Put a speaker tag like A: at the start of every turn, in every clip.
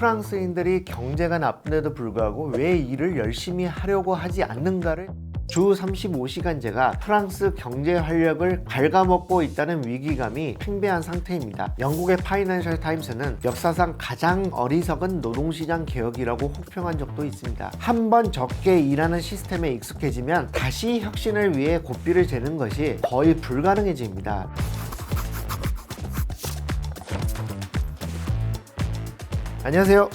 A: 프랑스인들이 경제가 나쁜데도 불구하고 왜 일을 열심히 하려고 하지 않는가를 주 35시간제가 프랑스 경제 활력을 갉아먹고 있다는 위기감이 팽배한 상태입니다. 영국의 파이낸셜 타임스는 역사상 가장 어리석은 노동시장 개혁이라고 혹평한 적도 있습니다. 한번 적게 일하는 시스템에 익숙해지면 다시 혁신을 위해 고삐를 재는 것이 거의 불가능해집니다. 안녕하세요.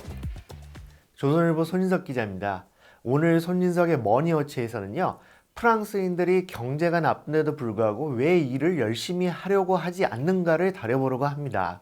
A: 조선일보 손인석 기자입니다. 오늘 손인석의 머니워치에서는요, 프랑스인들이 경제가 나쁜데도 불구하고 왜 일을 열심히 하려고 하지 않는가를 다뤄보려고 합니다.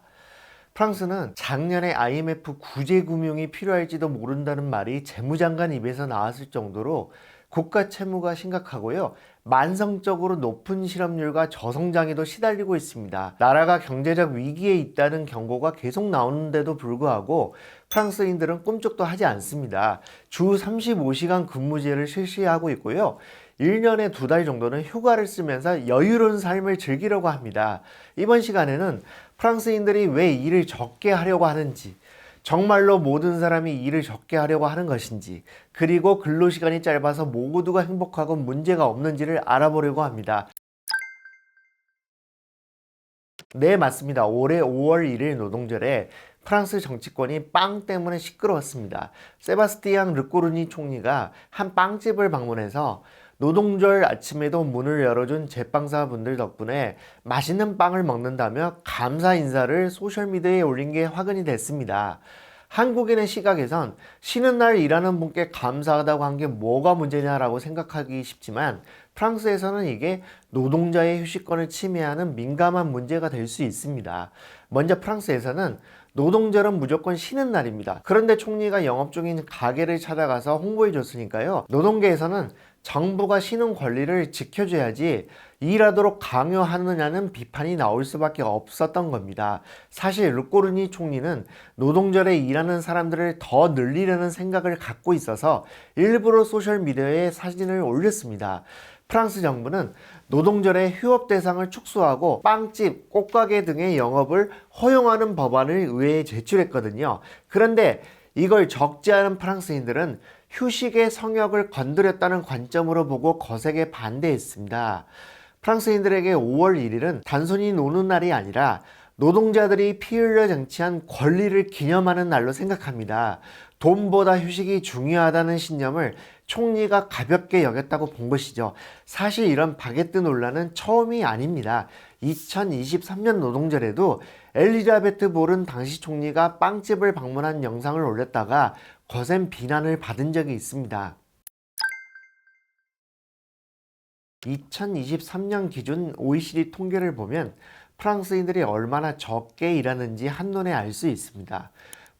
A: 프랑스는 작년에 IMF 구제금융이 필요할지도 모른다는 말이 재무장관 입에서 나왔을 정도로 국가 채무가 심각하고요, 만성적으로 높은 실업률과 저성장에도 시달리고 있습니다. 나라가 경제적 위기에 있다는 경고가 계속 나오는데도 불구하고 프랑스인들은 꿈쩍도 하지 않습니다. 주 35시간 근무제를 실시하고 있고요, 1년에 2달 정도는 휴가를 쓰면서 여유로운 삶을 즐기려고 합니다. 이번 시간에는 프랑스인들이 왜 일을 적게 하려고 하는지, 정말로 모든 사람이 일을 적게 하려고 하는 것인지, 그리고 근로시간이 짧아서 모두가 행복하고 문제가 없는지를 알아보려고 합니다. 네, 맞습니다. 올해 5월 1일 노동절에 프랑스 정치권이 빵 때문에 시끄러웠습니다. 세바스티앙 르꼬르니 총리가 한 빵집을 방문해서 노동절 아침에도 문을 열어준 제빵사분들 덕분에 맛있는 빵을 먹는다며 감사 인사를 소셜미디어에 올린 게 화근이 됐습니다. 한국인의 시각에선 쉬는 날 일하는 분께 감사하다고 한 게 뭐가 문제냐라고 생각하기 쉽지만, 프랑스에서는 이게 노동자의 휴식권을 침해하는 민감한 문제가 될 수 있습니다. 먼저 프랑스에서는 노동절은 무조건 쉬는 날입니다. 그런데 총리가 영업 중인 가게를 찾아가서 홍보해 줬으니까요, 노동계에서는 정부가 쉬는 권리를 지켜줘야지 일하도록 강요하느냐는 비판이 나올 수밖에 없었던 겁니다. 사실 르꼬르니 총리는 노동절에 일하는 사람들을 더 늘리려는 생각을 갖고 있어서 일부러 소셜미디어에 사진을 올렸습니다. 프랑스 정부는 노동절에 휴업 대상을 축소하고 빵집, 꽃가게 등의 영업을 허용하는 법안을 의회에 제출했거든요. 그런데 이걸 적지 않은 프랑스인들은 휴식의 성역을 건드렸다는 관점으로 보고 거세게 반대했습니다. 프랑스인들에게 5월 1일은 단순히 노는 날이 아니라 노동자들이 피 흘려 쟁취한 권리를 기념하는 날로 생각합니다. 돈보다 휴식이 중요하다는 신념을 총리가 가볍게 여겼다고 본 것이죠. 사실 이런 바게트 논란은 처음이 아닙니다. 2023년 노동절에도 엘리자베트 보른 당시 총리가 빵집을 방문한 영상을 올렸다가 거센 비난을 받은 적이 있습니다. 2023년 기준 OECD 통계를 보면 프랑스인들이 얼마나 적게 일하는지 한눈에 알 수 있습니다.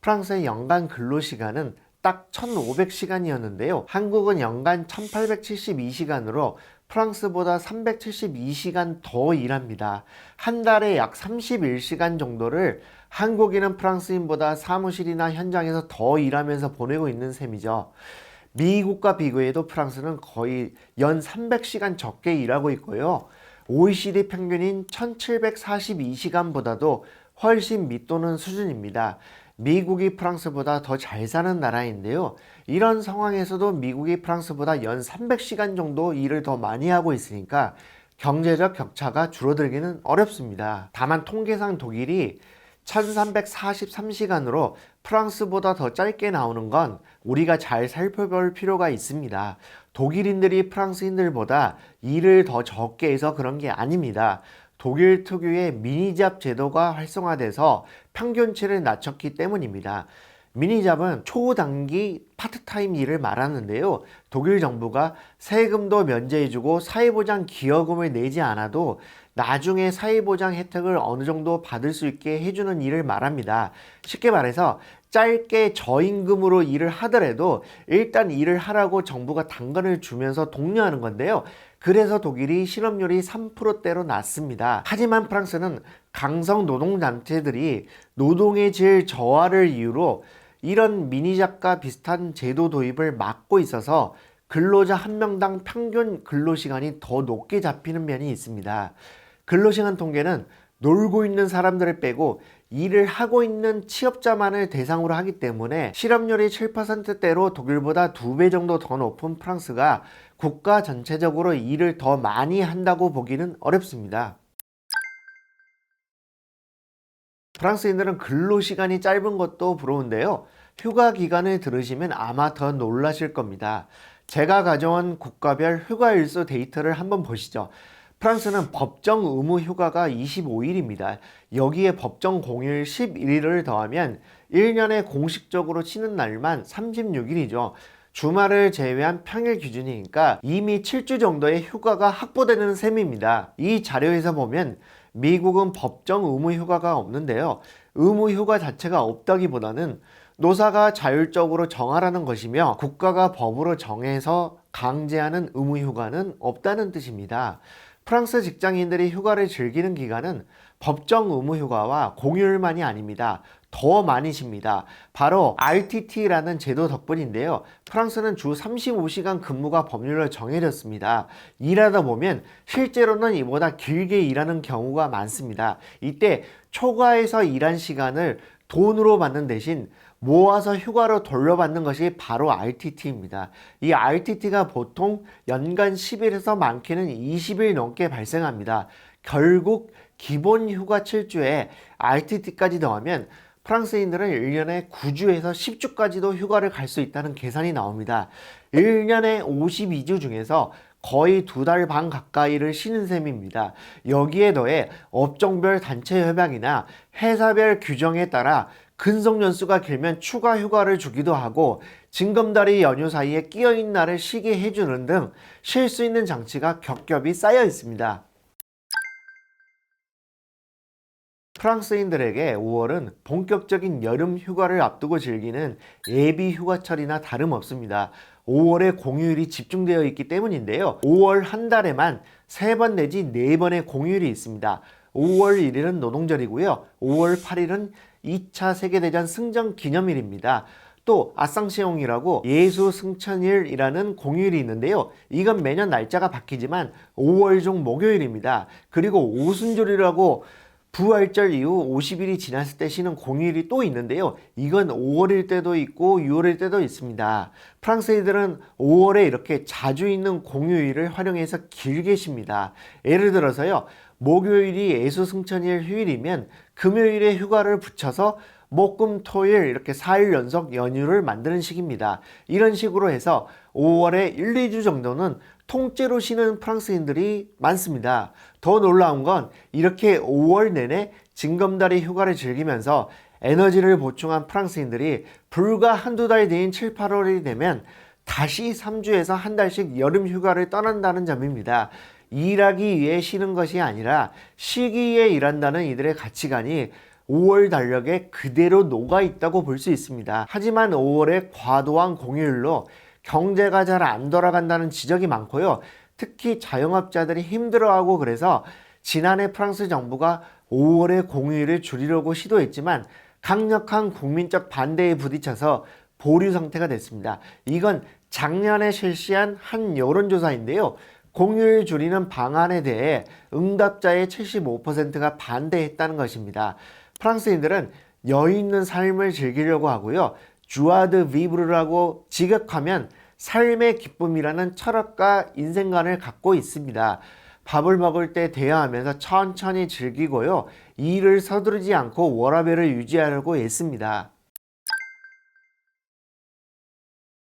A: 프랑스의 연간 근로시간은 딱 1,500시간이었는데요. 한국은 연간 1,872시간으로 프랑스보다 372시간 더 일합니다. 한 달에 약 31시간 정도를 한국인은 프랑스인보다 사무실이나 현장에서 더 일하면서 보내고 있는 셈이죠. 미국과 비교해도 프랑스는 거의 연 300시간 적게 일하고 있고요, OECD 평균인 1742시간보다도 훨씬 밑도는 수준입니다. 미국이 프랑스보다 더 잘 사는 나라인데요, 이런 상황에서도 미국이 프랑스보다 연 300시간 정도 일을 더 많이 하고 있으니까 경제적 격차가 줄어들기는 어렵습니다. 다만 통계상 독일이 1343시간으로 프랑스보다 더 짧게 나오는 건 우리가 잘 살펴볼 필요가 있습니다. 독일인들이 프랑스인들보다 일을 더 적게 해서 그런 게 아닙니다. 독일 특유의 미니잡 제도가 활성화돼서 평균치를 낮췄기 때문입니다. 미니잡은 초단기 파트타임 일을 말하는데요, 독일 정부가 세금도 면제해주고 사회보장 기여금을 내지 않아도 나중에 사회보장 혜택을 어느 정도 받을 수 있게 해주는 일을 말합니다. 쉽게 말해서 짧게 저임금으로 일을 하더라도 일단 일을 하라고 정부가 당근을 주면서 독려하는 건데요, 그래서 독일이 실업률이 3%대로 낮습니다. 하지만 프랑스는 강성 노동단체들이 노동의 질 저하를 이유로 이런 미니잡과 비슷한 제도 도입을 막고 있어서 근로자 한 명당 평균 근로시간이 더 높게 잡히는 면이 있습니다. 근로시간 통계는 놀고 있는 사람들을 빼고 일을 하고 있는 취업자만을 대상으로 하기 때문에 실업률이 7%대로 독일보다 2배 정도 더 높은 프랑스가 국가 전체적으로 일을 더 많이 한다고 보기는 어렵습니다. 프랑스인들은 근로시간이 짧은 것도 부러운데요. 휴가 기간을 들으시면 아마 더 놀라실 겁니다. 제가 가져온 국가별 휴가 일수 데이터를 한번 보시죠. 프랑스는 법정 의무 휴가가 25일입니다. 여기에 법정 공휴일 11일을 더하면 1년에 공식적으로 쉬는 날만 36일이죠. 주말을 제외한 평일 기준이니까 이미 7주 정도의 휴가가 확보되는 셈입니다. 이 자료에서 보면 미국은 법정 의무 휴가가 없는데요. 의무 휴가 자체가 없다기보다는 노사가 자율적으로 정하라는 것이며 국가가 법으로 정해서 강제하는 의무 휴가는 없다는 뜻입니다. 프랑스 직장인들이 휴가를 즐기는 기간은 법정 의무 휴가와 공휴일만이 아닙니다. 더 많이 쉽니다. 바로 RTT라는 제도 덕분인데요. 프랑스는 주 35시간 근무가 법률로 정해졌습니다. 일하다 보면 실제로는 이보다 길게 일하는 경우가 많습니다. 이때 초과해서 일한 시간을 돈으로 받는 대신 모아서 휴가로 돌려받는 것이 바로 RTT입니다. 이 RTT가 보통 연간 10일에서 많게는 20일 넘게 발생합니다. 결국 기본 휴가 7주에 RTT까지 더하면 프랑스인들은 1년에 9주에서 10주까지도 휴가를 갈 수 있다는 계산이 나옵니다. 1년에 52주 중에서 거의 2달 반 가까이를 쉬는 셈입니다. 여기에 더해 업종별 단체 협약이나 회사별 규정에 따라 근속 연수가 길면 추가 휴가를 주기도 하고 징검다리 연휴 사이에 끼어있는 날을 쉬게 해주는 등 쉴 수 있는 장치가 겹겹이 쌓여 있습니다. 프랑스인들에게 5월은 본격적인 여름 휴가를 앞두고 즐기는 예비 휴가철이나 다름없습니다. 5월에 공휴일이 집중되어 있기 때문인데요. 5월 한 달에만 3번 내지 4번의 공휴일이 있습니다. 5월 1일은 노동절이고요. 5월 8일은 2차 세계대전 승전 기념일입니다. 또 아상시옹이라고 예수 승천일이라는 공휴일이 있는데요. 이건 매년 날짜가 바뀌지만 5월 중 목요일입니다. 그리고 오순절이라고 부활절 이후 50일이 지났을 때 쉬는 공휴일이 또 있는데요. 이건 5월일 때도 있고 6월일 때도 있습니다. 프랑스인들은 5월에 이렇게 자주 있는 공휴일을 활용해서 길게 쉽니다. 예를 들어서요. 목요일이 예수승천일 휴일이면 금요일에 휴가를 붙여서 목금토일 이렇게 4일 연속 연휴를 만드는 식입니다. 이런 식으로 해서 5월에 1, 2주 정도는 통째로 쉬는 프랑스인들이 많습니다. 더 놀라운 건 이렇게 5월 내내 징검다리 휴가를 즐기면서 에너지를 보충한 프랑스인들이 불과 한두 달 뒤인 7, 8월이 되면 다시 3주에서 한 달씩 여름 휴가를 떠난다는 점입니다. 일하기 위해 쉬는 것이 아니라 쉬기 위해 일한다는 이들의 가치관이 5월 달력에 그대로 녹아 있다고 볼 수 있습니다. 하지만 5월의 과도한 공휴일로 경제가 잘 안 돌아간다는 지적이 많고요. 특히 자영업자들이 힘들어하고 그래서 지난해 프랑스 정부가 5월의 공휴일을 줄이려고 시도했지만 강력한 국민적 반대에 부딪혀서 보류 상태가 됐습니다. 이건 작년에 실시한 한 여론조사인데요. 공휴일 줄이는 방안에 대해 응답자의 75%가 반대했다는 것입니다. 프랑스인들은 여유 있는 삶을 즐기려고 하고요. 주아드 비브르라고 직역하면 삶의 기쁨이라는 철학과 인생관을 갖고 있습니다. 밥을 먹을 때 대화하면서 천천히 즐기고요. 일을 서두르지 않고 워라밸을 유지하려고 애씁니다.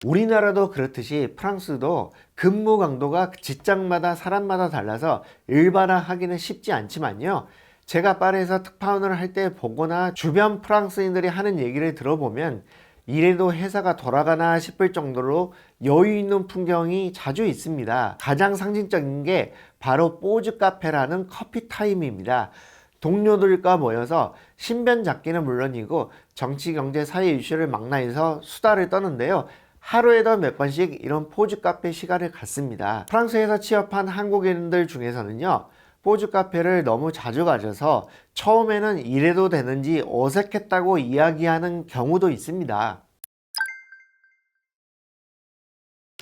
A: 우리나라도 그렇듯이 프랑스도 근무 강도가 직장마다 사람마다 달라서 일반화하기는 쉽지 않지만요. 제가 파리에서 특파원을 할 때 보거나 주변 프랑스인들이 하는 얘기를 들어보면 이래도 회사가 돌아가나 싶을 정도로 여유 있는 풍경이 자주 있습니다. 가장 상징적인 게 바로 뽀즈 카페라는 커피 타임입니다. 동료들과 모여서 신변 잡기는 물론이고 정치, 경제, 사회 이슈를 망라해서 수다를 떠는데요. 하루에도 몇 번씩 이런 포즈 카페 시간을 갖습니다. 프랑스에서 취업한 한국인들 중에서는요. 포즈 카페를 너무 자주 가져서 처음에는 이래도 되는지 어색했다고 이야기하는 경우도 있습니다.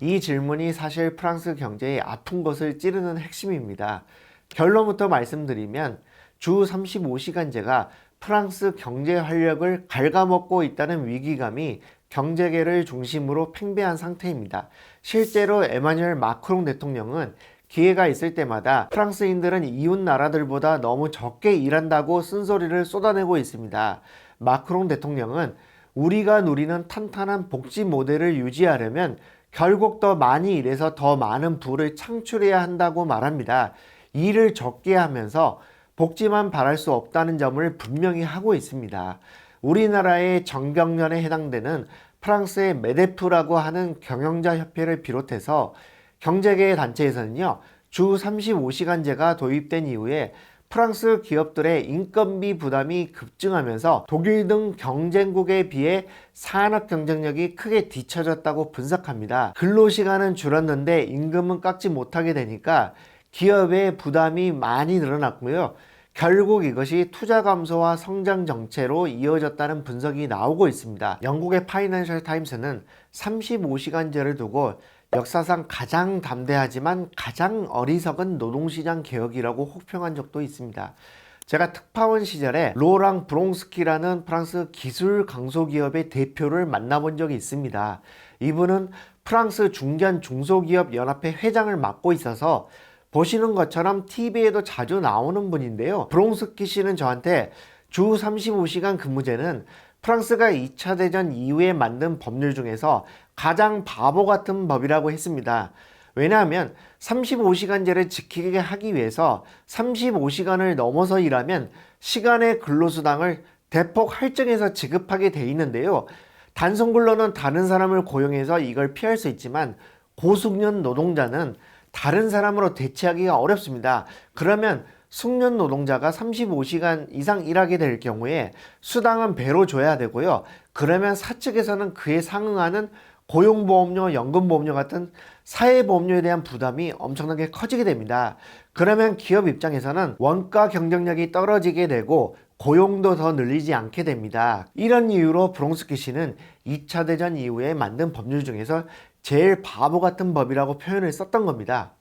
A: 이 질문이 사실 프랑스 경제의 아픈 것을 찌르는 핵심입니다. 결론부터 말씀드리면 주 35시간제가 프랑스 경제 활력을 갉아먹고 있다는 위기감이 경제계를 중심으로 팽배한 상태입니다. 실제로 에마뉴엘 마크롱 대통령은 기회가 있을 때마다 프랑스인들은 이웃 나라들보다 너무 적게 일한다고 쓴소리를 쏟아내고 있습니다. 마크롱 대통령은 우리가 누리는 탄탄한 복지 모델을 유지하려면 결국 더 많이 일해서 더 많은 부를 창출해야 한다고 말합니다. 일을 적게 하면서 복지만 바랄 수 없다는 점을 분명히 하고 있습니다. 우리나라의 정경련에 해당되는 프랑스의 메데프라고 하는 경영자 협회를 비롯해서 경제계 단체에서는요, 주 35시간제가 도입된 이후에 프랑스 기업들의 인건비 부담이 급증하면서 독일 등 경쟁국에 비해 산업 경쟁력이 크게 뒤처졌다고 분석합니다. 근로시간은 줄었는데 임금은 깎지 못하게 되니까 기업의 부담이 많이 늘어났고요. 결국 이것이 투자 감소와 성장 정체로 이어졌다는 분석이 나오고 있습니다. 영국의 파이낸셜 타임스는 35시간제를 두고 역사상 가장 담대하지만 가장 어리석은 노동시장 개혁이라고 혹평한 적도 있습니다. 제가 특파원 시절에 로랑 브롱스키라는 프랑스 기술 강소기업의 대표를 만나본 적이 있습니다. 이분은 프랑스 중견 중소기업 연합회 회장을 맡고 있어서 보시는 것처럼 TV에도 자주 나오는 분인데요. 브롱스키 씨는 저한테 주 35시간 근무제는 프랑스가 2차 대전 이후에 만든 법률 중에서 가장 바보 같은 법이라고 했습니다. 왜냐하면 35시간제를 지키게 하기 위해서 35시간을 넘어서 일하면 시간의 근로수당을 대폭 할증해서 지급하게 돼 있는데요. 단순근로는 다른 사람을 고용해서 이걸 피할 수 있지만 고숙련 노동자는 다른 사람으로 대체하기가 어렵습니다. 그러면 숙련 노동자가 35시간 이상 일하게 될 경우에 수당은 배로 줘야 되고요. 그러면 사측에서는 그에 상응하는 고용보험료, 연금보험료 같은 사회보험료에 대한 부담이 엄청나게 커지게 됩니다. 그러면 기업 입장에서는 원가 경쟁력이 떨어지게 되고 고용도 더 늘리지 않게 됩니다. 이런 이유로 브롱스키 씨는 2차 대전 이후에 만든 법률 중에서 제일 바보 같은 법이라고 표현을 썼던 겁니다.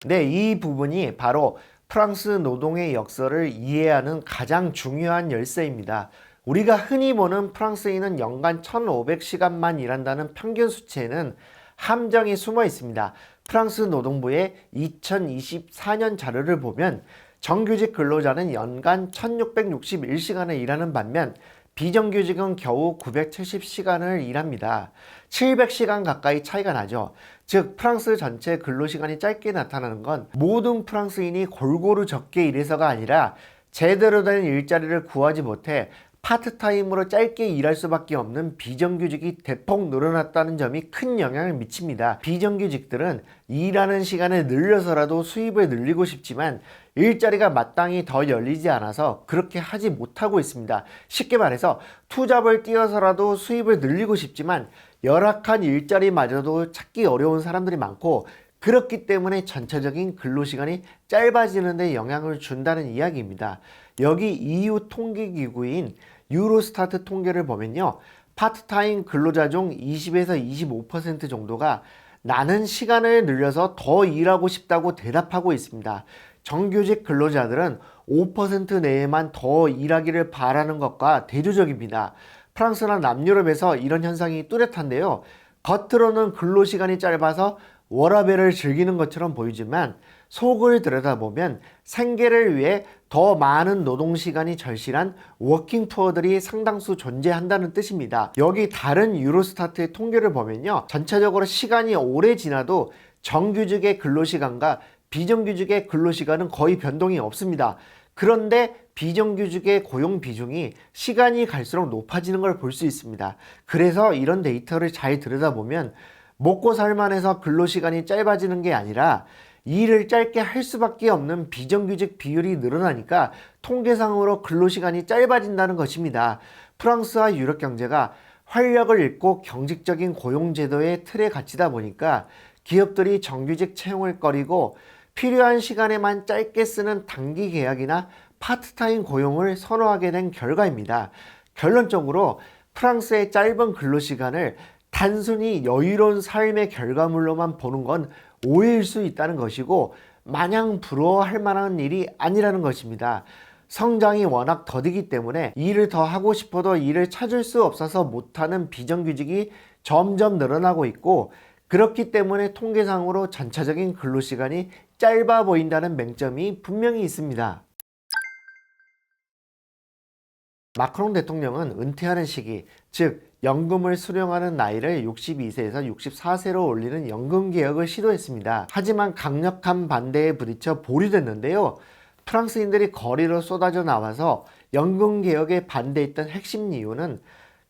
A: 네, 이 부분이 바로 프랑스 노동의 역사를 이해하는 가장 중요한 열쇠입니다. 우리가 흔히 보는 프랑스인은 연간 1,500시간만 일한다는 평균 수치에는 함정이 숨어 있습니다. 프랑스 노동부의 2024년 자료를 보면 정규직 근로자는 연간 1,661시간을 일하는 반면 비정규직은 겨우 970시간을 일합니다. 700시간 가까이 차이가 나죠. 즉 프랑스 전체 근로시간이 짧게 나타나는 건 모든 프랑스인이 골고루 적게 일해서가 아니라 제대로 된 일자리를 구하지 못해 파트타임으로 짧게 일할 수밖에 없는 비정규직이 대폭 늘어났다는 점이 큰 영향을 미칩니다. 비정규직들은 일하는 시간을 늘려서라도 수입을 늘리고 싶지만 일자리가 마땅히 더 열리지 않아서 그렇게 하지 못하고 있습니다. 쉽게 말해서 투잡을 뛰어서라도 수입을 늘리고 싶지만 열악한 일자리마저도 찾기 어려운 사람들이 많고 그렇기 때문에 전체적인 근로시간이 짧아지는 데 영향을 준다는 이야기입니다. 여기 EU 통계기구인 유로스타트 통계를 보면요. 파트타임 근로자 중 20에서 25% 정도가 나는 시간을 늘려서 더 일하고 싶다고 대답하고 있습니다. 정규직 근로자들은 5% 내에만 더 일하기를 바라는 것과 대조적입니다. 프랑스나 남유럽에서 이런 현상이 뚜렷한데요. 겉으로는 근로시간이 짧아서 워라밸을 즐기는 것처럼 보이지만 속을 들여다보면 생계를 위해 더 많은 노동시간이 절실한 워킹푸어들이 상당수 존재한다는 뜻입니다. 여기 다른 유로스타트의 통계를 보면요. 전체적으로 시간이 오래 지나도 정규직의 근로시간과 비정규직의 근로시간은 거의 변동이 없습니다. 그런데 비정규직의 고용 비중이 시간이 갈수록 높아지는 걸 볼 수 있습니다. 그래서 이런 데이터를 잘 들여다보면 먹고 살만해서 근로시간이 짧아지는 게 아니라 일을 짧게 할 수밖에 없는 비정규직 비율이 늘어나니까 통계상으로 근로시간이 짧아진다는 것입니다. 프랑스와 유럽 경제가 활력을 잃고 경직적인 고용제도의 틀에 갇히다 보니까 기업들이 정규직 채용을 꺼리고 필요한 시간에만 짧게 쓰는 단기 계약이나 파트타임 고용을 선호하게 된 결과입니다. 결론적으로 프랑스의 짧은 근로시간을 단순히 여유로운 삶의 결과물로만 보는 건 오해일 수 있다는 것이고 마냥 부러워할 만한 일이 아니라는 것입니다. 성장이 워낙 더디기 때문에 일을 더 하고 싶어도 일을 찾을 수 없어서 못하는 비정규직이 점점 늘어나고 있고, 그렇기 때문에 통계상으로 전체적인 근로시간이 짧아 보인다는 맹점이 분명히 있습니다. 마크롱 대통령은 은퇴하는 시기, 즉 연금을 수령하는 나이를 62세에서 64세로 올리는 연금 개혁을 시도했습니다. 하지만 강력한 반대에 부딪혀 보류됐는데요. 프랑스인들이 거리로 쏟아져 나와서 연금 개혁에 반대했던 핵심 이유는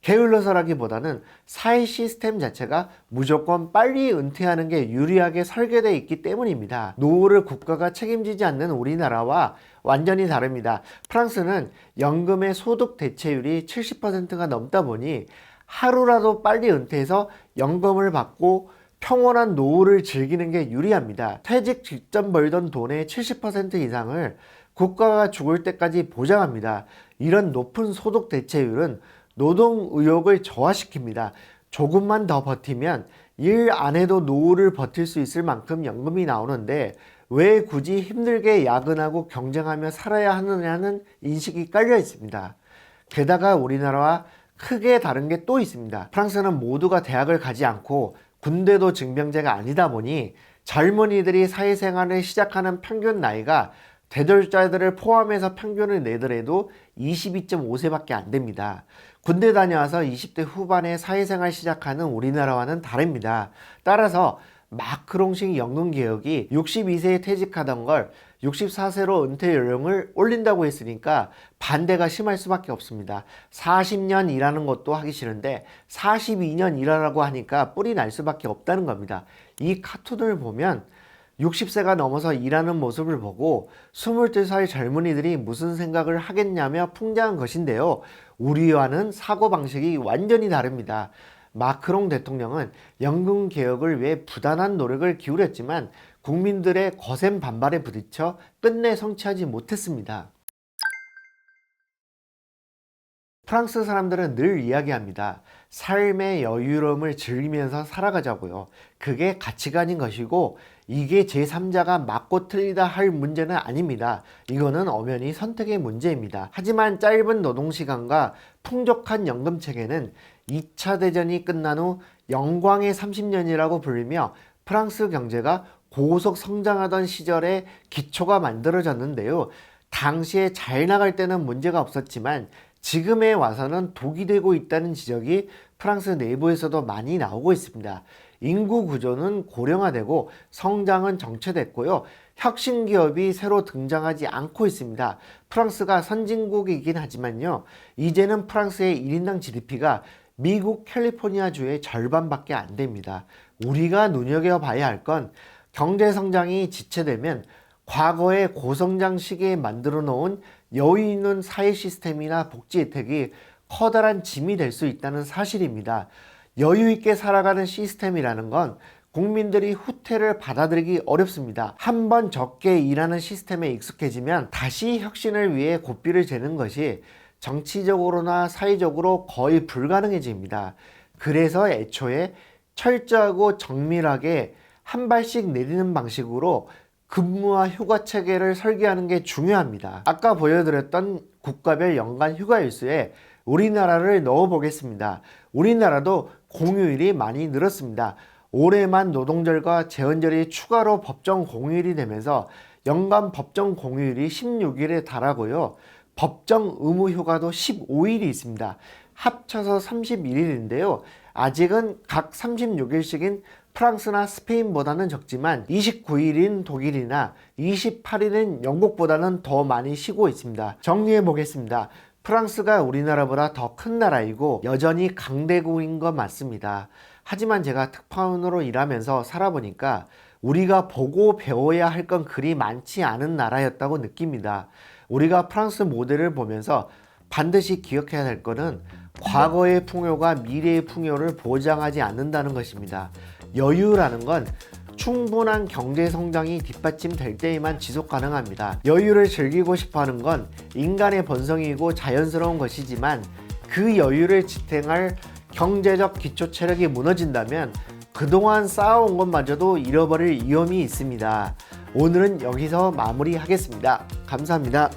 A: 게을러서라기보다는 사회 시스템 자체가 무조건 빨리 은퇴하는 게 유리하게 설계되어 있기 때문입니다. 노후를 국가가 책임지지 않는 우리나라와 완전히 다릅니다. 프랑스는 연금의 소득 대체율이 70%가 넘다 보니 하루라도 빨리 은퇴해서 연금을 받고 평온한 노후를 즐기는 게 유리합니다. 퇴직 직전 벌던 돈의 70% 이상을 국가가 죽을 때까지 보장합니다. 이런 높은 소득 대체율은 노동 의욕을 저하시킵니다. 조금만 더 버티면 일 안 해도 노후를 버틸 수 있을 만큼 연금이 나오는데 왜 굳이 힘들게 야근하고 경쟁하며 살아야 하느냐는 인식이 깔려 있습니다. 게다가 우리나라와 크게 다른 게 또 있습니다. 프랑스는 모두가 대학을 가지 않고 군대도 징병제가 아니다 보니 젊은이들이 사회생활을 시작하는 평균 나이가 대졸자들을 포함해서 평균을 내더라도 22.5세밖에 안 됩니다. 군대 다녀와서 20대 후반에 사회생활 시작하는 우리나라와는 다릅니다. 따라서 마크롱식 연금 개혁이 62세에 퇴직하던 걸 64세로 은퇴 연령을 올린다고 했으니까 반대가 심할 수밖에 없습니다. 40년 일하는 것도 하기 싫은데 42년 일하라고 하니까 뿔이 날 수밖에 없다는 겁니다. 이 카툰을 보면 60세가 넘어서 일하는 모습을 보고 22살 젊은이들이 무슨 생각을 하겠냐며 풍자한 것인데요. 우리와는 사고방식이 완전히 다릅니다. 마크롱 대통령은 연금 개혁을 위해 부단한 노력을 기울였지만 국민들의 거센 반발에 부딪혀 끝내 성취하지 못했습니다. 프랑스 사람들은 늘 이야기합니다. 삶의 여유로움을 즐기면서 살아가자고요. 그게 가치관인 것이고 이게 제3자가 맞고 틀리다 할 문제는 아닙니다. 이거는 엄연히 선택의 문제입니다. 하지만 짧은 노동시간과 풍족한 연금체계는 2차 대전이 끝난 후 영광의 30년이라고 불리며 프랑스 경제가 고속 성장하던 시절에 기초가 만들어졌는데요. 당시에 잘 나갈 때는 문제가 없었지만 지금에 와서는 독이 되고 있다는 지적이 프랑스 내부에서도 많이 나오고 있습니다. 인구 구조는 고령화되고 성장은 정체됐고요. 혁신 기업이 새로 등장하지 않고 있습니다. 프랑스가 선진국이긴 하지만요. 이제는 프랑스의 1인당 GDP가 미국 캘리포니아주의 절반밖에 안 됩니다. 우리가 눈여겨봐야 할 건 경제 성장이 지체되면 과거의 고성장 시기에 만들어 놓은 여유 있는 사회 시스템이나 복지 혜택이 커다란 짐이 될 수 있다는 사실입니다. 여유 있게 살아가는 시스템이라는 건 국민들이 후퇴를 받아들이기 어렵습니다. 한번 적게 일하는 시스템에 익숙해지면 다시 혁신을 위해 고삐를 재는 것이 정치적으로나 사회적으로 거의 불가능해집니다. 그래서 애초에 철저하고 정밀하게 한 발씩 내리는 방식으로 근무와 휴가 체계를 설계하는 게 중요합니다. 아까 보여드렸던 국가별 연간 휴가 일수에 우리나라를 넣어 보겠습니다. 우리나라도 공휴일이 많이 늘었습니다. 올해만 노동절과 제헌절이 추가로 법정 공휴일이 되면서 연간 법정 공휴일이 16일에 달하고요. 법정 의무 휴가도 15일이 있습니다. 합쳐서 31일인데요. 아직은 각 36일씩인 프랑스나 스페인보다는 적지만 29일인 독일이나 28일인 영국보다는 더 많이 쉬고 있습니다. 정리해 보겠습니다. 프랑스가 우리나라보다 더 큰 나라이고 여전히 강대국인 건 맞습니다. 하지만 제가 특파원으로 일하면서 살아보니까 우리가 보고 배워야 할 건 그리 많지 않은 나라였다고 느낍니다. 우리가 프랑스 모델을 보면서 반드시 기억해야 할 것은 과거의 풍요가 미래의 풍요를 보장하지 않는다는 것입니다. 여유라는 건 충분한 경제 성장이 뒷받침될 때에만 지속 가능합니다. 여유를 즐기고 싶어 하는 건 인간의 본성이고 자연스러운 것이지만 그 여유를 지탱할 경제적 기초 체력이 무너진다면 그동안 쌓아온 것마저도 잃어버릴 위험이 있습니다. 오늘은 여기서 마무리하겠습니다. 감사합니다.